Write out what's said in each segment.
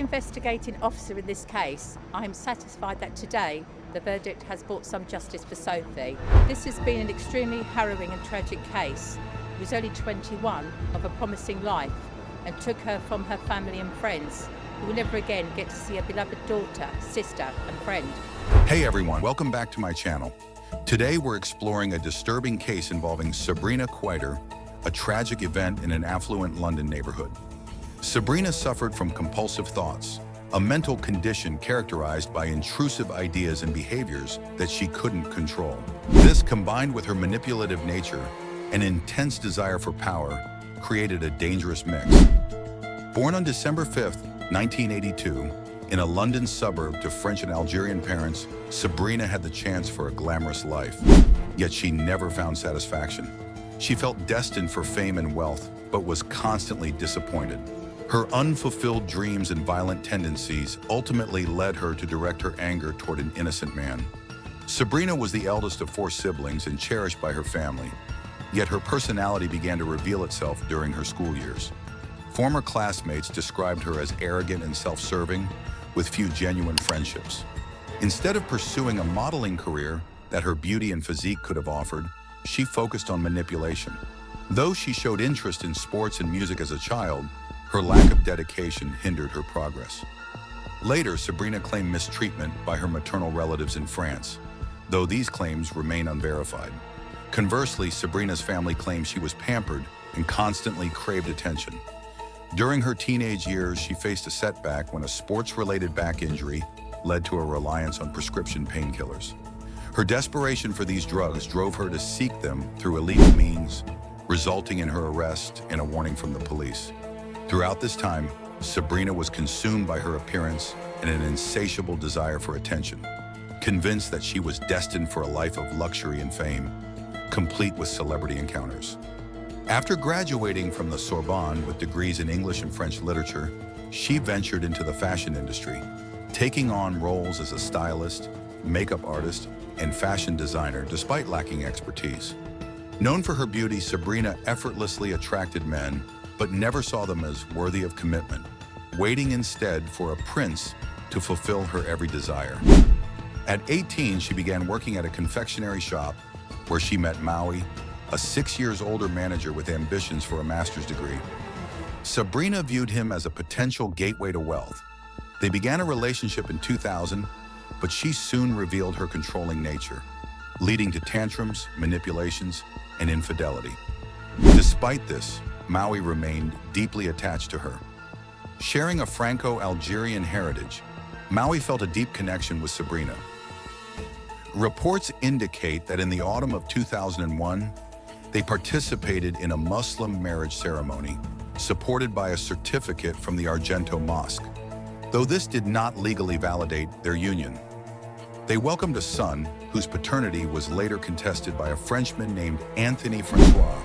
investigating officer in this case, I am satisfied that today the verdict has brought some justice for Sophie. This has been an extremely harrowing and tragic case. She was only 21, of a promising life, and took her from her family and friends, who will never again get to see a beloved daughter, sister and friend. Hey everyone, welcome back to my channel. Today we're exploring a disturbing case involving Sabrina Kouider, a tragic event in an affluent London neighborhood. Sabrina suffered from compulsive thoughts, a mental condition characterized by intrusive ideas and behaviors that she couldn't control. This, combined with her manipulative nature and intense desire for power, created a dangerous mix. Born on December 5th, 1982, in a London suburb to French and Algerian parents, Sabrina had the chance for a glamorous life. Yet she never found satisfaction. She felt destined for fame and wealth, but was constantly disappointed. Her unfulfilled dreams and violent tendencies ultimately led her to direct her anger toward an innocent man. Sabrina was the eldest of 4 siblings and cherished by her family, yet her personality began to reveal itself during her school years. Former classmates described her as arrogant and self-serving, with few genuine friendships. Instead of pursuing a modeling career that her beauty and physique could have offered, she focused on manipulation. Though she showed interest in sports and music as a child, her lack of dedication hindered her progress. Later, Sabrina claimed mistreatment by her maternal relatives in France, though these claims remain unverified. Conversely, Sabrina's family claimed she was pampered and constantly craved attention. During her teenage years, she faced a setback when a sports-related back injury led to a reliance on prescription painkillers. Her desperation for these drugs drove her to seek them through illegal means, resulting in her arrest and a warning from the police. Throughout this time, Sabrina was consumed by her appearance and an insatiable desire for attention, convinced that she was destined for a life of luxury and fame, complete with celebrity encounters. After graduating from the Sorbonne with degrees in English and French literature, she ventured into the fashion industry, taking on roles as a stylist, makeup artist, and fashion designer despite lacking expertise. Known for her beauty, Sabrina effortlessly attracted men, but never saw them as worthy of commitment, waiting instead for a prince to fulfill her every desire. At 18, she began working at a confectionery shop where she met Maui, a 6 years older manager with ambitions for a master's degree. Sabrina viewed him as a potential gateway to wealth. They began a relationship in 2000, but she soon revealed her controlling nature, leading to tantrums, manipulations, and infidelity. Despite this, Maui remained deeply attached to her. Sharing a Franco-Algerian heritage, Maui felt a deep connection with Sabrina. Reports indicate that in the autumn of 2001, they participated in a Muslim marriage ceremony, supported by a certificate from the Argento Mosque, though this did not legally validate their union. They welcomed a son, whose paternity was later contested by a Frenchman named Anthony Francois,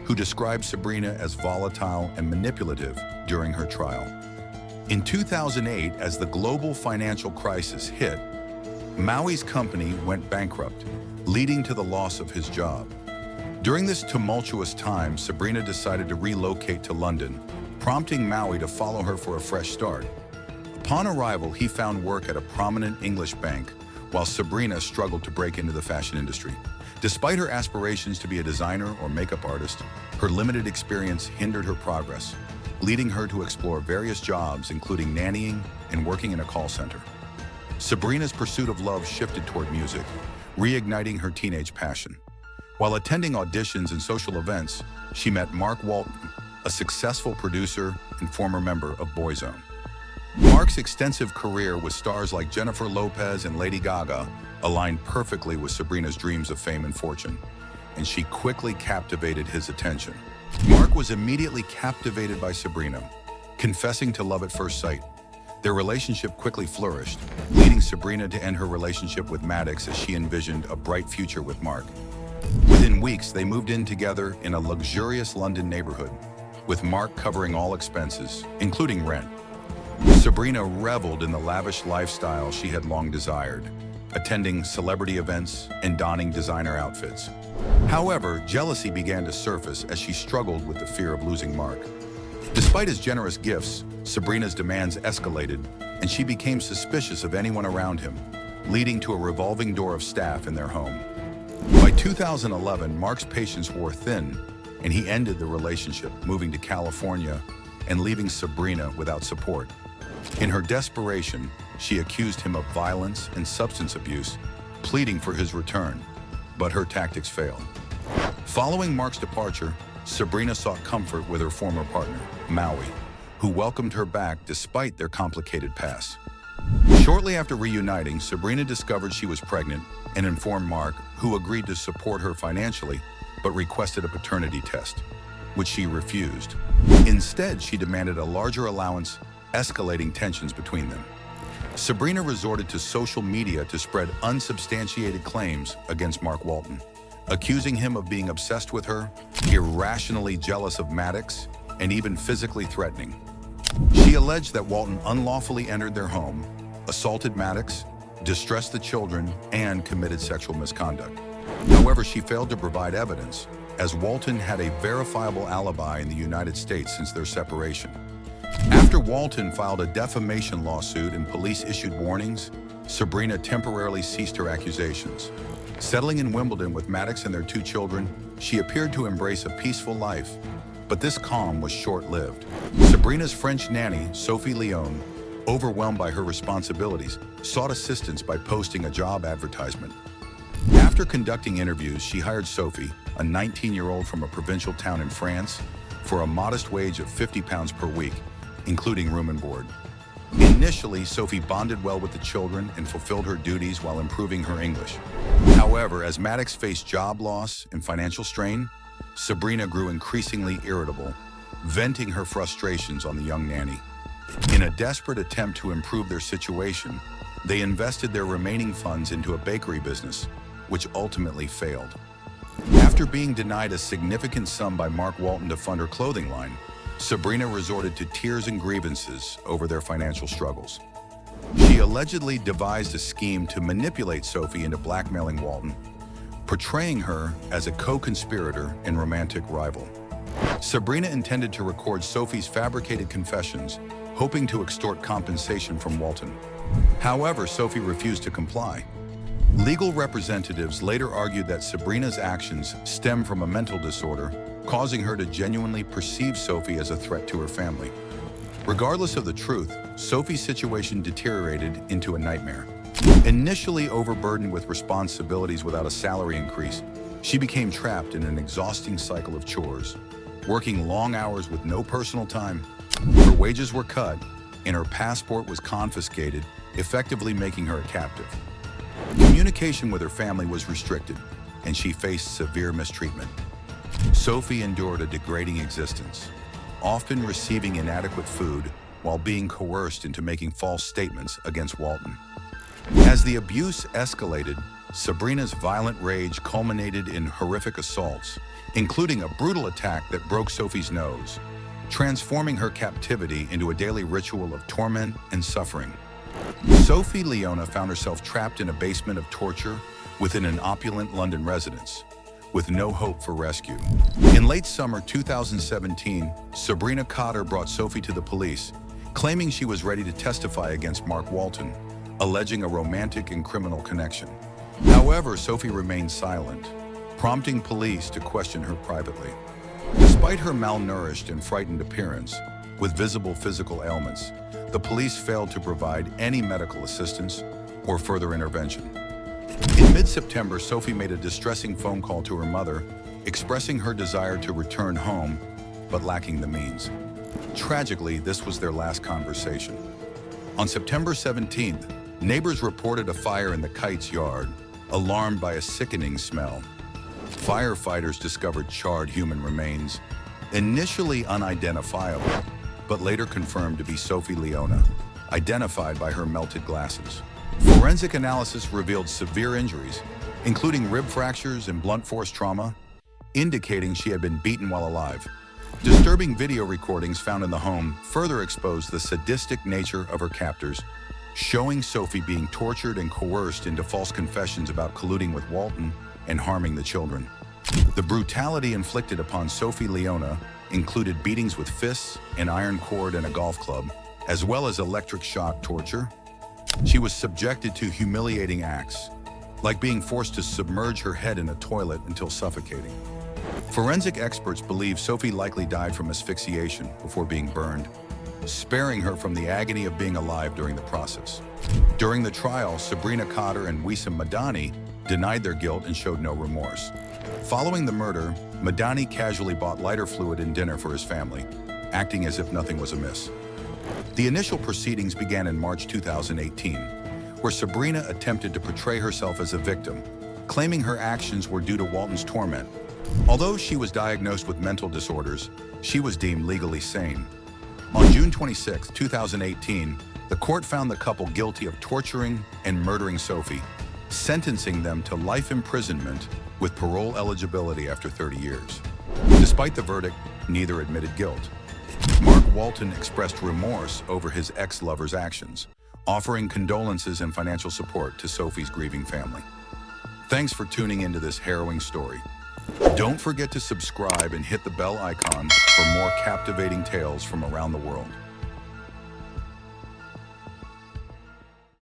who described Sabrina as volatile and manipulative during her trial. In 2008, as the global financial crisis hit, Maui's company went bankrupt, leading to the loss of his job. During this tumultuous time, Sabrina decided to relocate to London, prompting Maui to follow her for a fresh start. Upon arrival, he found work at a prominent English bank, while Sabrina struggled to break into the fashion industry. Despite her aspirations to be a designer or makeup artist, her limited experience hindered her progress, leading her to explore various jobs, including nannying and working in a call center. Sabrina's pursuit of love shifted toward music, reigniting her teenage passion. While attending auditions and social events, she met Mark Walton, a successful producer and former member of Boyzone. Mark's extensive career with stars like Jennifer Lopez and Lady Gaga aligned perfectly with Sabrina's dreams of fame and fortune, and she quickly captivated his attention. Mark was immediately captivated by Sabrina, confessing to love at first sight. Their relationship quickly flourished, leading Sabrina to end her relationship with Maddox as she envisioned a bright future with Mark. Within weeks, they moved in together in a luxurious London neighborhood, with Mark covering all expenses, including rent. Sabrina reveled in the lavish lifestyle she had long desired, attending celebrity events and donning designer outfits. However, jealousy began to surface as she struggled with the fear of losing Mark. Despite his generous gifts, Sabrina's demands escalated, and she became suspicious of anyone around him, leading to a revolving door of staff in their home. By 2011, Mark's patience wore thin, and he ended the relationship, moving to California and leaving Sabrina without support. In her desperation, she accused him of violence and substance abuse, pleading for his return, but her tactics failed. Following Mark's departure, Sabrina sought comfort with her former partner, Maui, who welcomed her back despite their complicated past. Shortly after reuniting, Sabrina discovered she was pregnant and informed Mark, who agreed to support her financially, but requested a paternity test, which she refused. Instead, she demanded a larger allowance, escalating tensions between them. Sabrina resorted to social media to spread unsubstantiated claims against Mark Walton, accusing him of being obsessed with her, irrationally jealous of Maddox, and even physically threatening. She alleged that Walton unlawfully entered their home, assaulted Maddox, distressed the children, and committed sexual misconduct. However, she failed to provide evidence, as Walton had a verifiable alibi in the United States since their separation. After Walton filed a defamation lawsuit and police issued warnings, Sabrina temporarily ceased her accusations. Settling in Wimbledon with Maddox and their 2 children, she appeared to embrace a peaceful life, but this calm was short-lived. Sabrina's French nanny, Sophie Leona, overwhelmed by her responsibilities, sought assistance by posting a job advertisement. After conducting interviews, she hired Sophie, a 19-year-old from a provincial town in France, for a modest wage of £50 per week, including room and board. Initially, Sophie bonded well with the children and fulfilled her duties while improving her English. However, as Maddox faced job loss and financial strain, Sabrina grew increasingly irritable, venting her frustrations on the young nanny. In a desperate attempt to improve their situation, they invested their remaining funds into a bakery business, which ultimately failed. After being denied a significant sum by Mark Walton to fund her clothing line, Sabrina resorted to tears and grievances over their financial struggles. She allegedly devised a scheme to manipulate Sophie into blackmailing Walton, portraying her as a co-conspirator and romantic rival. Sabrina intended to record Sophie's fabricated confessions, hoping to extort compensation from Walton. However, Sophie refused to comply. Legal representatives later argued that Sabrina's actions stem from a mental disorder, causing her to genuinely perceive Sophie as a threat to her family. Regardless of the truth, Sophie's situation deteriorated into a nightmare. Initially overburdened with responsibilities without a salary increase, she became trapped in an exhausting cycle of chores, working long hours with no personal time. Her wages were cut, and her passport was confiscated, effectively making her a captive. Communication with her family was restricted, and she faced severe mistreatment. Sophie endured a degrading existence, often receiving inadequate food while being coerced into making false statements against Walton. As the abuse escalated, Sabrina's violent rage culminated in horrific assaults, including a brutal attack that broke Sophie's nose, transforming her captivity into a daily ritual of torment and suffering. Sophie Leona found herself trapped in a basement of torture within an opulent London residence, with no hope for rescue. In late summer 2017, Sabrina Kouider brought Sophie to the police, claiming she was ready to testify against Mark Walton, alleging a romantic and criminal connection. However, Sophie remained silent, prompting police to question her privately. Despite her malnourished and frightened appearance, with visible physical ailments, the police failed to provide any medical assistance or further intervention. In mid-September, Sophie made a distressing phone call to her mother, expressing her desire to return home, but lacking the means. Tragically, this was their last conversation. On September 17th, neighbors reported a fire in the Kite's yard, alarmed by a sickening smell. Firefighters discovered charred human remains, initially unidentifiable, but later confirmed to be Sophie Leona, identified by her melted glasses. Forensic analysis revealed severe injuries, including rib fractures and blunt force trauma, indicating she had been beaten while alive. Disturbing video recordings found in the home further exposed the sadistic nature of her captors, showing Sophie being tortured and coerced into false confessions about colluding with Walton and harming the children. The brutality inflicted upon Sophie Leona included beatings with fists, an iron cord, and a golf club, as well as electric shock torture. She was subjected to humiliating acts, like being forced to submerge her head in a toilet until suffocating. Forensic experts believe Sophie likely died from asphyxiation before being burned, sparing her from the agony of being alive during the process. During the trial, Sabrina Kouider and Madani denied their guilt and showed no remorse. Following the murder, Madani casually bought lighter fluid and dinner for his family, acting as if nothing was amiss. The initial proceedings began in March 2018, where Sabrina attempted to portray herself as a victim, claiming her actions were due to Walton's torment. Although she was diagnosed with mental disorders, she was deemed legally sane. On June 26, 2018, the court found the couple guilty of torturing and murdering Sophie, sentencing them to life imprisonment with parole eligibility after 30 years. Despite the verdict, neither admitted guilt. Mark Walton expressed remorse over his ex-lover's actions, offering condolences and financial support to Sophie's grieving family. Thanks for tuning into this harrowing story. Don't forget to subscribe and hit the bell icon for more captivating tales from around the world.